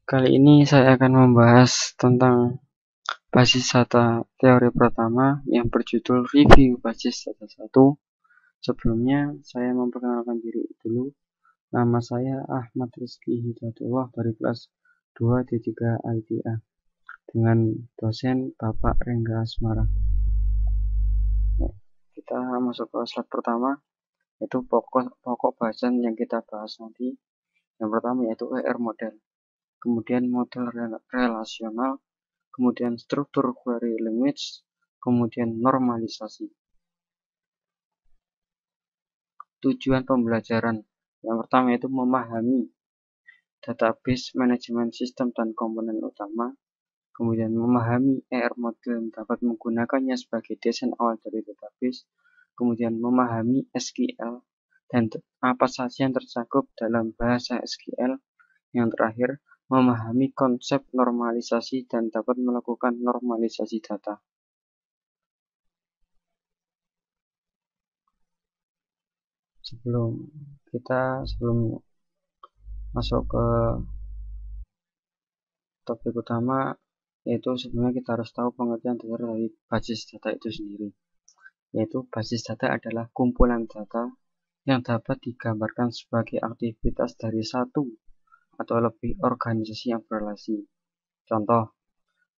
Kali ini saya akan membahas tentang basis data teori pertama yang berjudul Review Basis Data 1. Sebelumnya, saya memperkenalkan diri dulu. Nama saya Ahmad Rizky Hidayatullah dari kelas 2D3 ITA dengan dosen Bapak Rengga Asmara. Kita masuk ke slide pertama, yaitu pokok bahasan yang kita bahas nanti. Yang pertama yaitu ER model, kemudian model relasional, kemudian struktur query language, kemudian normalisasi. Tujuan pembelajaran yang pertama yaitu memahami database manajemen sistem dan komponen utama, kemudian memahami ER model yang dapat menggunakannya sebagai desain awal dari database, kemudian memahami SQL dan apa saja yang tercakup dalam bahasa SQL. Yang terakhir, memahami konsep normalisasi dan dapat melakukan normalisasi data. Sebelum masuk ke topik utama, yaitu sebelumnya kita harus tahu pengertian dasar dari basis data itu sendiri. Yaitu basis data adalah kumpulan data yang dapat digambarkan sebagai aktivitas dari satu atau lebih organisasi yang berrelasi. Contoh,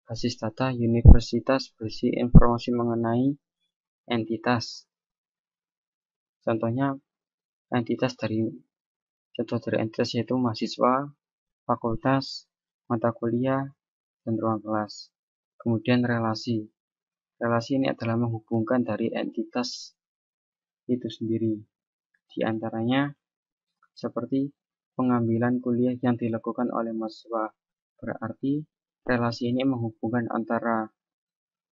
basis data universitas berisi informasi mengenai entitas. Contoh dari entitas yaitu mahasiswa, fakultas, mata kuliah, dan ruang kelas. Kemudian relasi. Relasi ini adalah menghubungkan dari entitas itu sendiri. Di antaranya seperti pengambilan kuliah yang dilakukan oleh mahasiswa. Berarti relasi ini menghubungkan antara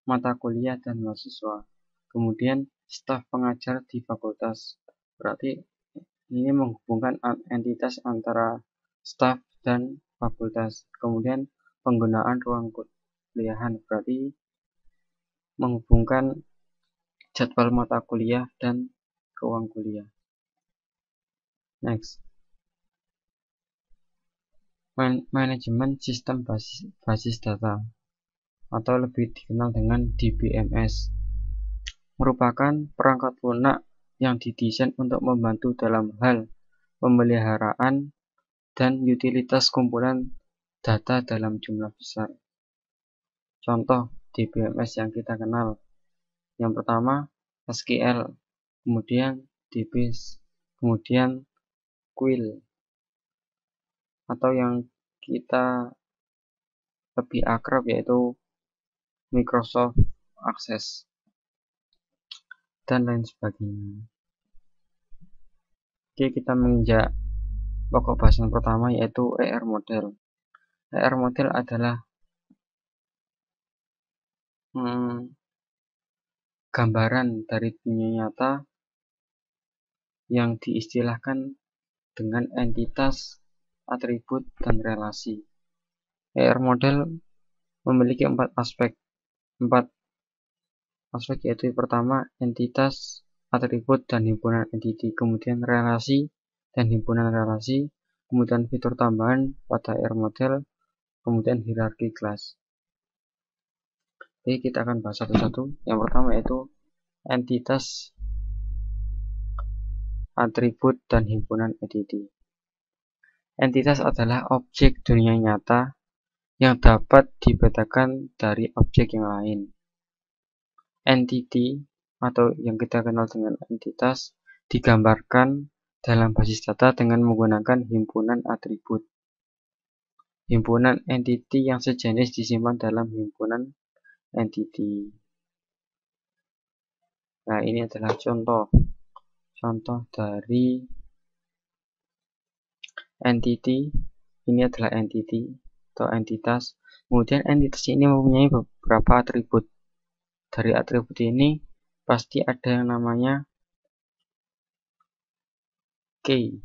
mata kuliah dan mahasiswa. Kemudian staf pengajar di fakultas. Berarti ini menghubungkan entitas antara staf dan fakultas. Kemudian penggunaan ruang kuliahan, berarti menghubungkan jadwal mata kuliah dan ruang kuliah. Next, manajemen sistem basis data atau lebih dikenal dengan DBMS merupakan perangkat lunak yang didesain untuk membantu dalam hal pemeliharaan dan utilitas kumpulan data dalam jumlah besar. Contoh DBMS yang kita kenal, yang pertama SQL, kemudian DBase, kemudian Quill, atau yang kita lebih akrab yaitu Microsoft Access, dan lain sebagainya. Oke, kita menginjak pokok bahasan pertama yaitu ER model. ER model adalah gambaran dari dunia nyata yang diistilahkan dengan entitas, atribut, dan relasi. ER model memiliki empat aspek yaitu pertama entitas, atribut, dan himpunan entiti, kemudian relasi dan himpunan relasi, kemudian fitur tambahan pada ER model, kemudian hierarki kelas. Oke, kita akan bahas satu-satu. Yang pertama yaitu entitas, atribut, dan himpunan entiti. Entitas adalah objek dunia nyata yang dapat dibedakan dari objek yang lain. Entity atau yang kita kenal dengan entitas digambarkan dalam basis data dengan menggunakan himpunan atribut. Himpunan entity yang sejenis disimpan dalam himpunan entity. Nah, ini adalah contoh dari entity. Ini adalah entity atau entitas. Kemudian entitas ini mempunyai beberapa atribut. Dari atribut ini pasti ada yang namanya key.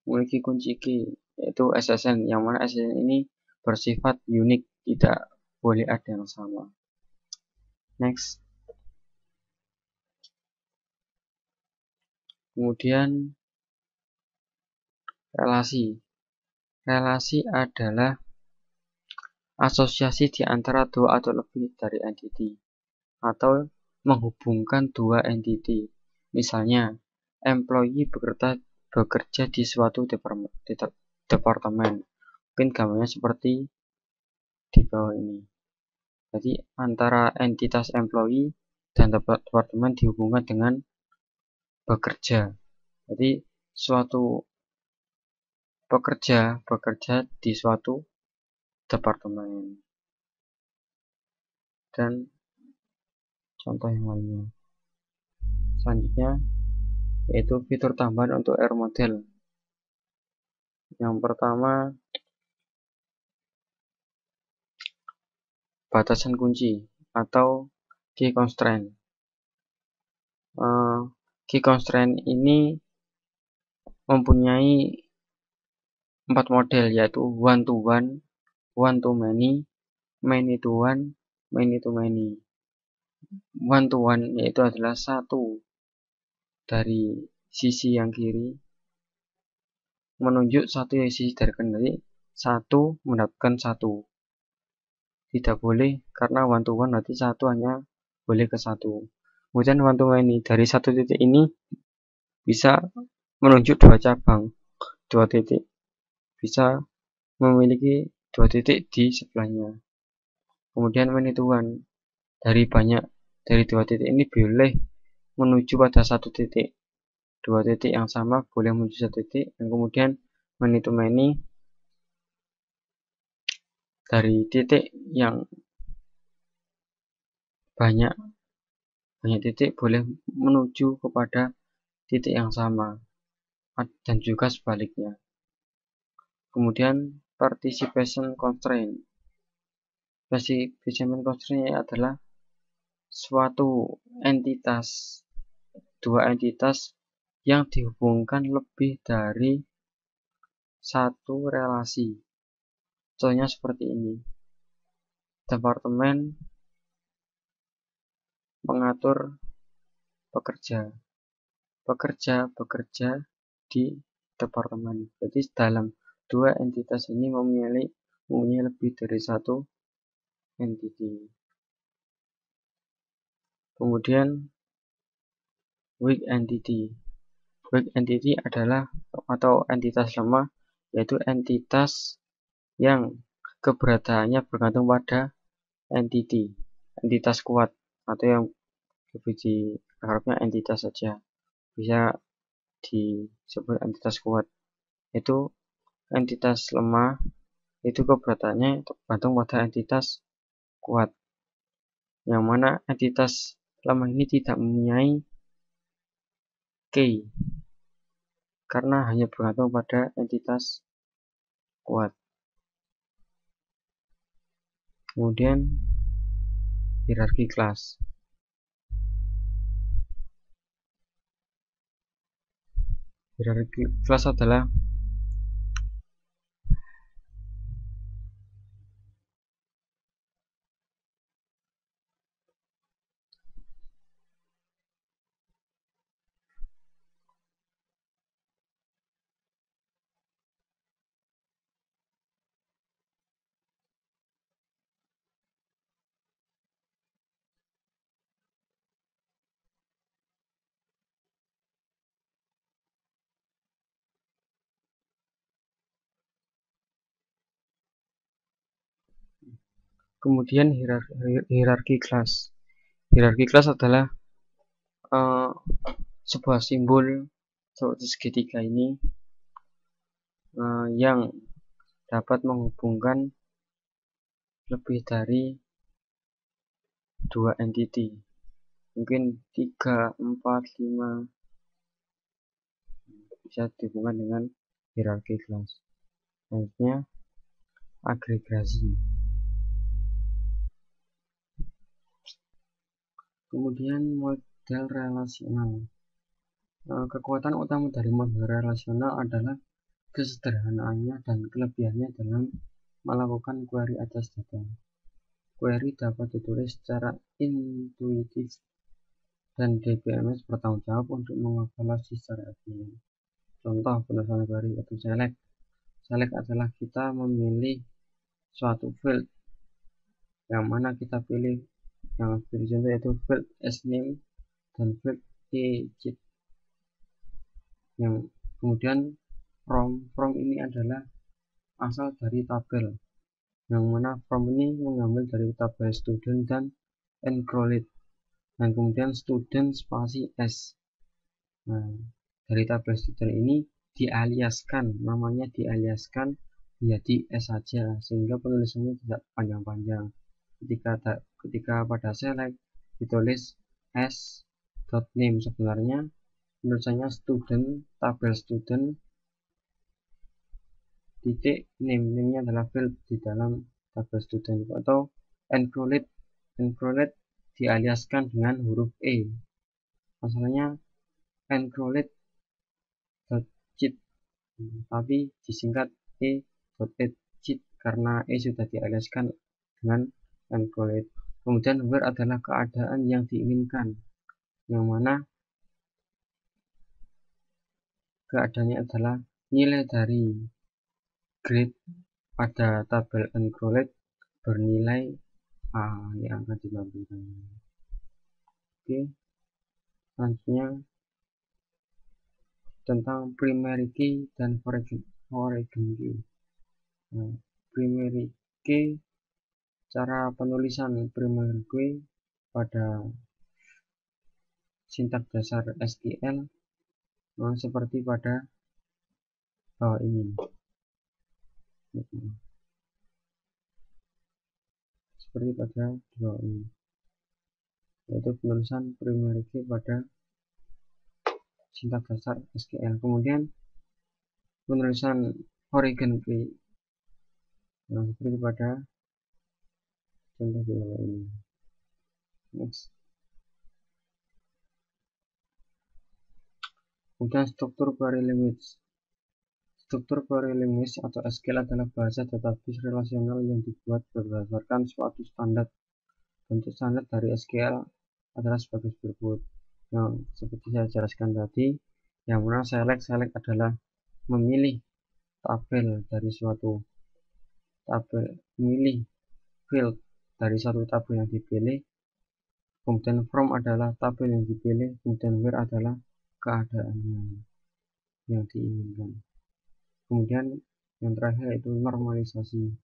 Memiliki kunci key yaitu SSN, yang mana SSN ini bersifat unik, tidak boleh ada yang sama. Next, Kemudian relasi. Relasi adalah asosiasi di antara dua atau lebih dari entity, atau menghubungkan dua entity. Misalnya, employee bekerja di suatu departemen. Mungkin gambarnya seperti di bawah ini. Jadi antara entitas employee dan departemen dihubungkan dengan bekerja. Jadi suatu pekerja bekerja di suatu departemen. Dan contoh yang lainnya. Selanjutnya yaitu fitur tambahan untuk R model. Yang pertama, batasan kunci atau key constraint. Key constraint ini mempunyai 4 model, yaitu one to one, one to many, many to one, many to many. One to one yaitu adalah satu dari sisi yang kiri menunjuk satu dari sisi dari kanan. Jadi satu mendapatkan satu. Tidak boleh, karena one to one berarti satu hanya boleh ke satu. Kemudian one to many, dari satu titik ini bisa menunjuk dua cabang. Dua titik bisa memiliki dua titik di sebelahnya. Kemudian many to one, dari dua titik ini boleh menuju pada satu titik. Dua titik yang sama boleh menuju satu titik. Dan kemudian many to many, dari titik yang banyak titik boleh menuju kepada titik yang sama, dan juga sebaliknya. Kemudian participation constraint. Participation constraint adalah suatu entitas, dua entitas yang dihubungkan lebih dari satu relasi. Contohnya seperti ini. Departemen mengatur pekerja bekerja di departemen. Jadi dalam dua entitas ini mempunyai lebih dari satu entity. Kemudian weak entity. Weak entity adalah atau entitas lemah, yaitu entitas yang keberadaannya bergantung pada entity, entitas kuat, atau yang lebih diharapnya entitas saja, bisa disebut entitas kuat. Itu entitas lemah, itu keberadaannya tergantung pada entitas kuat, yang mana entitas lemah ini tidak mempunyai key, karena hanya bergantung pada entitas kuat. Kemudian hierarki kelas. Hierarki kelas adalah kemudian hierarki kelas. Hierarki kelas adalah sebuah simbol seperti segitiga ini yang dapat menghubungkan lebih dari dua entity, mungkin 3, 4, 5, bisa dihubungkan dengan hierarki kelas. Selanjutnya agregasi. Kemudian model relasional. Kekuatan utama dari model relasional adalah kesederhanaannya dan kelebihannya dalam melakukan query atas data. Query dapat ditulis secara intuitif dan DBMS bertanggung jawab untuk mengevaluasi secara efisien. Contoh penulisan query yaitu select. Select adalah kita memilih suatu field yang mana kita pilih yang contoh yaitu field as name dan field cheat. Yang kemudian from ini adalah asal dari tabel, yang mana from ini mengambil dari tabel student dan enrolled, dan kemudian student spasi s. Nah, dari tabel student ini dialiaskan, namanya dialiaskan menjadi s saja, sehingga penulisannya tidak panjang-panjang. Ketika pada select ditulis s.name, sebenarnya penulisannya student, tabel student titik name-nya adalah field di dalam tabel student, atau enrolled dialiaskan dengan huruf e, asalnya enrolled.cheat tapi disingkat e.cheat karena e sudah dialiaskan dengan enrolled. Kemudian where adalah keadaan yang diinginkan, yang mana keadaannya adalah nilai dari grade pada tabel enrolled bernilai A yang akan ditampilkan. Oke, selanjutnya tentang primary key dan foreign key. Nah, primary key, cara penulisan primary key pada sintak dasar SQL seperti pada bawah ini. Seperti pada bawah ini, yaitu penulisan primary key pada sintak dasar SQL. Kemudian penulisan foreign key seperti pada contoh di bawah ini. Next. Kemudian struktur query language. Struktur query language atau SQL adalah bahasa database relasional yang dibuat berdasarkan suatu standar. Bentuk standar dari SQL adalah sebagai berikut. Yang seperti saya jelaskan tadi, yang mana select adalah memilih tabel dari suatu tabel, memilih field dari suatu tabel yang dipilih. Kemudian from adalah tabel yang dipilih, kemudian where adalah keadaannya yang diinginkan. Kemudian yang terakhir yaitu normalisasi.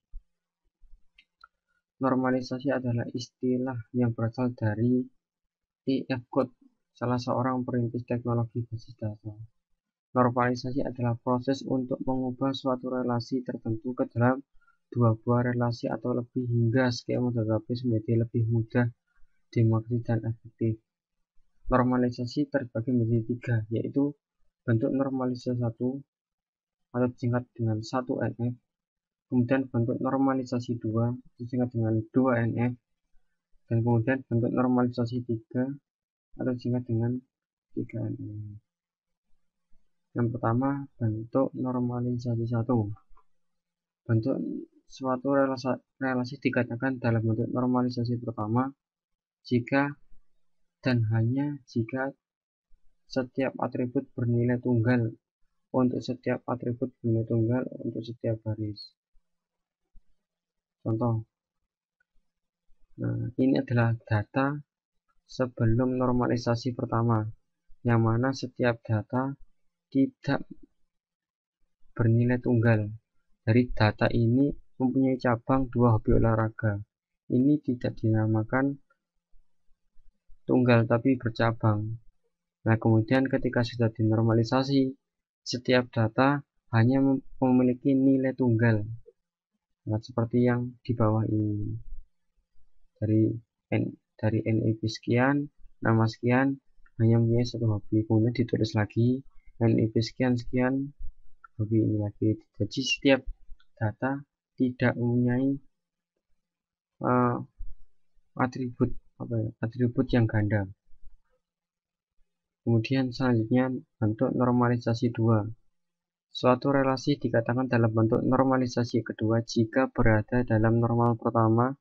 Normalisasi adalah istilah yang berasal dari E.F. Codd, salah seorang perintis teknologi basis data. Normalisasi adalah proses untuk mengubah suatu relasi tertentu ke dalam dua buah relasi atau lebih, hingga skema database menjadi lebih mudah dimengerti dan efektif. Normalisasi terbagi menjadi tiga, yaitu bentuk normalisasi 1 atau disingkat dengan 1NF, kemudian bentuk normalisasi 2 disingkat dengan 2NF, dan kemudian bentuk normalisasi 3 atau disingkat dengan 3NF. Yang pertama, bentuk normalisasi 1. Bentuk suatu relasi dikatakan dalam bentuk normalisasi pertama jika dan hanya jika setiap atribut bernilai tunggal untuk setiap atribut bernilai tunggal untuk setiap baris. Contoh, nah ini adalah data sebelum normalisasi pertama, yang mana setiap data tidak bernilai tunggal. Dari data ini mempunyai cabang dua hobi olahraga. Ini tidak dinamakan tunggal tapi bercabang. Nah, kemudian ketika sudah dinormalisasi, setiap data hanya memiliki nilai tunggal. Nah, seperti yang di bawah ini. Dari NIP sekian, nama sekian, hanya mempunyai satu hobi. Kemudian ditulis lagi NIP sekian hobi ini lagi. Jadi setiap data tidak mempunyai atribut yang ganda. Kemudian selanjutnya bentuk normalisasi 2. Suatu relasi dikatakan dalam bentuk normalisasi kedua jika berada dalam normal pertama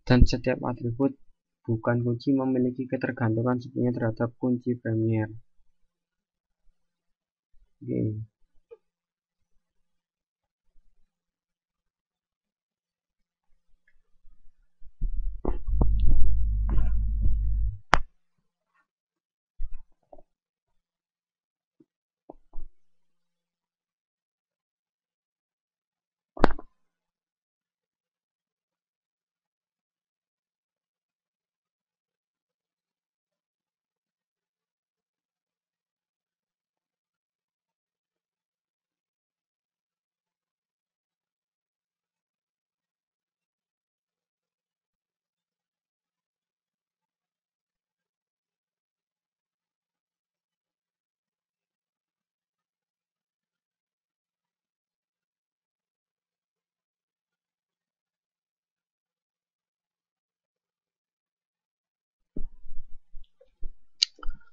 dan setiap atribut bukan kunci memiliki ketergantungan sepenuhnya terhadap kunci Premier. Oke.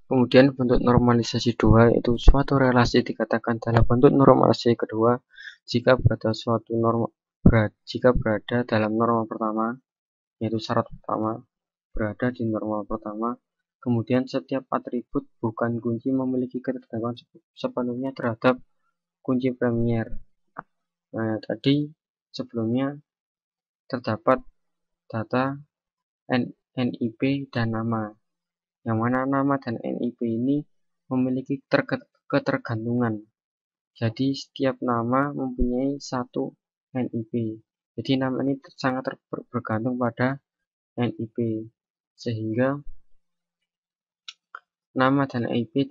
Kemudian bentuk normalisasi 2 yaitu suatu relasi dikatakan dalam bentuk normalisasi kedua jika berada dalam norma pertama, yaitu syarat pertama berada di norma pertama. Kemudian setiap atribut bukan kunci memiliki ketergantungan sepenuhnya terhadap kunci Premier. Nah, tadi sebelumnya terdapat data NIP dan nama, yang mana nama dan NIP ini memiliki ketergantungan. Jadi setiap nama mempunyai satu NIP. Jadi nama ini sangat bergantung pada NIP, sehingga nama dan NIP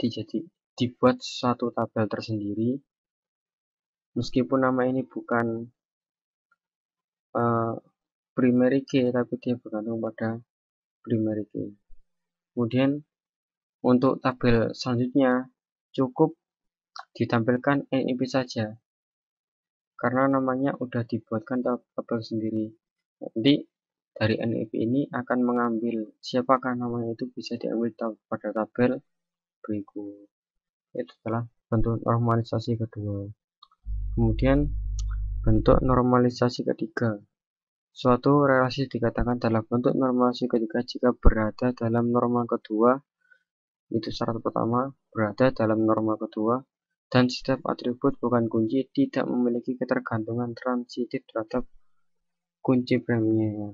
dibuat suatu tabel tersendiri. Meskipun nama ini bukan primary key, tapi dia bergantung pada primary key. Kemudian untuk tabel selanjutnya cukup ditampilkan NIP saja, karena namanya udah dibuatkan tabel sendiri. Nanti dari NIP ini akan mengambil siapakah namanya, itu bisa diambil pada tabel berikut. Itu adalah bentuk normalisasi kedua. Kemudian bentuk normalisasi ketiga. Suatu relasi dikatakan dalam bentuk normalisasi ketiga jika berada dalam norma kedua, itu syarat pertama, berada dalam norma kedua, dan setiap atribut bukan kunci tidak memiliki ketergantungan transitif terhadap kunci Premier.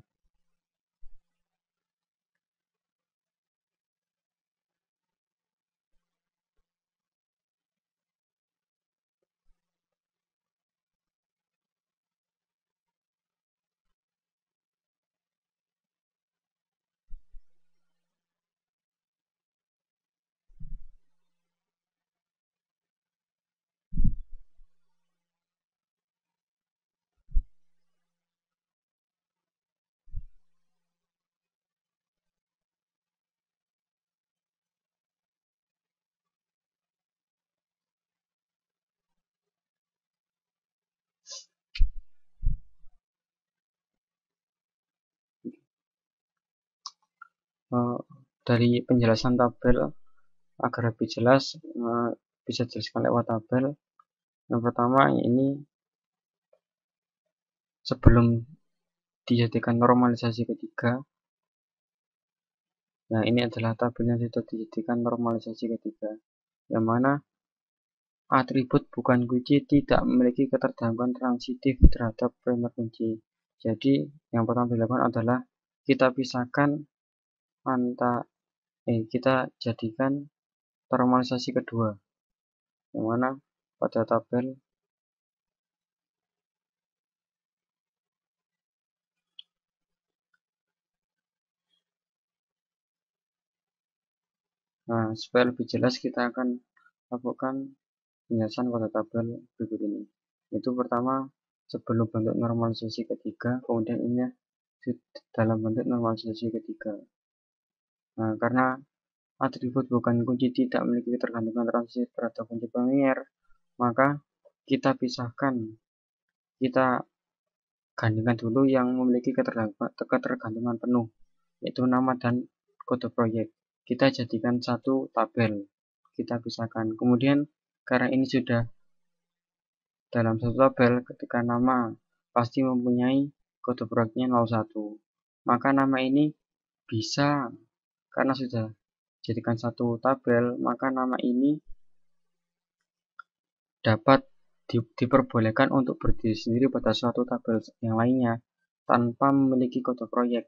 Dari penjelasan tabel agar lebih jelas, bisa dijelaskan lewat tabel. Yang pertama ini sebelum dijadikan normalisasi ketiga. Nah, ini adalah tabel yang sudah dijadikan normalisasi ketiga, yang mana atribut bukan kunci tidak memiliki ketergantungan transitif terhadap Premier kunci. Jadi yang pertama dilakukan adalah kita pisahkan kita jadikan normalisasi kedua, yang mana pada tabel supaya lebih jelas kita akan lakukan penjelasan pada tabel berikut ini. Itu pertama sebelum bentuk normalisasi ketiga, kemudian ini dalam bentuk normalisasi ketiga. Nah, karena atribut bukan kunci tidak memiliki ketergantungan transitif terhadap kunci Premier, maka kita pisahkan, kita gandingkan dulu yang memiliki ketergantungan penuh, yaitu nama dan kode proyek. Kita jadikan satu tabel, kita pisahkan. Kemudian karena ini sudah dalam satu tabel, ketika nama pasti mempunyai kode proyeknya 01, maka nama ini bisa, karena sudah jadikan satu tabel, maka nama ini dapat diperbolehkan untuk berdiri sendiri pada suatu tabel yang lainnya tanpa memiliki kode proyek.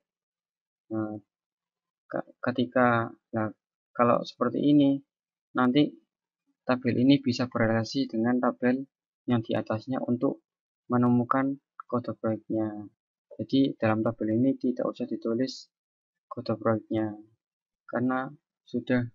Nah, kalau seperti ini, nanti tabel ini bisa berrelasi dengan tabel yang di atasnya untuk menemukan kode proyeknya. Jadi dalam tabel ini tidak usah ditulis kode proyeknya, karena sudah